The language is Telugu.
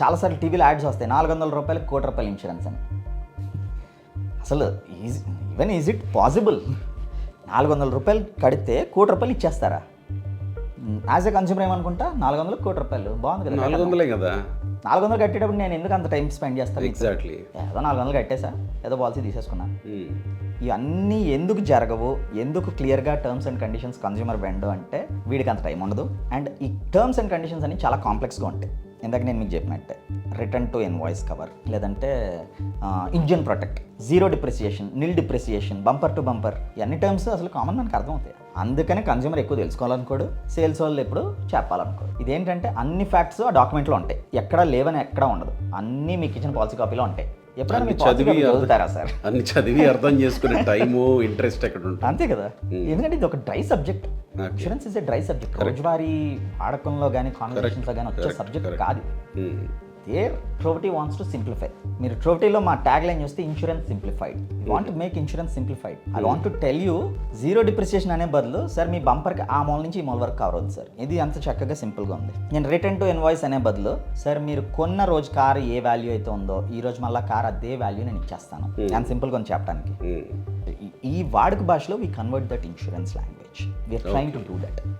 చాలాసార్లు టీవీలో యాడ్స్ వస్తాయి, 400 రూపాయలకి ₹1,00,00,000 ఇన్సూరెన్స్ అని. అసలు ఈజ్ ఇట్ పాసిబుల్? 400 రూపాయలు కడితే ₹1,00,00,000 ఇచ్చేస్తారా? యాజ్ ఎ కన్స్యూమర్ ఏమనుకుంటా, 400 ₹1,00,00,000 బాగుంది కదా. 400 కదా. 400 కట్టేటప్పుడు నేను ఎందుకు అంత టైం స్పెండ్ చేస్తాను? ఎగ్జాక్ట్లీ. ఏదో 400 కట్టేసా, ఏదో పాలసీ తీసేసుకున్నా. ఇవన్నీ ఎందుకు జరగవు, ఎందుకు క్లియర్గా టర్మ్స్ అండ్ కండిషన్స్ కన్స్యూమర్ వెండు అంటే వీడికి అంత టైం ఉండదు. అండ్ ఈ టర్మ్స్ అండ్ కండిషన్స్ అన్ని చాలా కాంప్లెక్స్గా ఉంటాయి. ఇందాక నేను మీకు చెప్పినట్టే రిటర్న్ టు ఇన్వాయిస్ కవర్, లేదంటే engine protect, zero depreciation, nil depreciation, bumper to bumper, ఇవన్నీ టర్మ్స్ అసలు కామన్ మనకు అర్థమవుతాయి. అందుకని కన్స్యూమర్ ఎక్కువ తెలుసుకోవాలనుకోడు, సేల్స్ వాళ్ళు ఎప్పుడు చెప్పాలనుకోడు. ఇదేంటంటే అన్ని ఫ్యాక్ట్స్ ఆ డాక్యుమెంట్లో ఉంటాయి, ఎక్కడా లేవని ఎక్కడా ఉండదు, అన్నీ మీకు ఇచ్చిన పాలసీ కాపీలో ఉంటాయి. ఎప్పుడైనా మీకు చదువుతారా సార్? అన్ని చదివి అర్థం చేసుకునే టైము, ఇంట్రెస్ట్ ఎక్కడ ఉంటుంది? అంతే కదా. ఎందుకంటే ఇది ఒక dry subject. Insurance is a dry subject. రోజువారీ వాడకంలో కానీ కాన్వర్సేషన్స్లో కానీ వచ్చే సబ్జెక్ట్ కాదు. There Trovity wants to simplify. మీరు ట్రోవిటీలో మా ట్యాగ్ లైన్ చూస్తే insurance simplified. Want to make insurance simplified. I want to tell you, zero depreciation అనే బదులు సార్ మీ బంపర్కి ఆ మూల నుంచి ఈ మూల వరకు కవర్ అవుతుంది సార్, ఇది అంత చక్కగా సింపుల్గా ఉంది. నేను రిటర్న్ టు ఇన్వాయిస్ అనే బదులు సార్ మీరు కొన్న రోజు కార్ ఏ వాల్యూ అయితే ఉందో ఈ రోజు మళ్ళీ కార్ అదే వాల్యూ నేను ఇచ్చేస్తాను అంత సింపుల్గా ఉంది చెప్పడానికి. ఈ వాడుక భాషలో we convert that insurance language. We are trying to do that.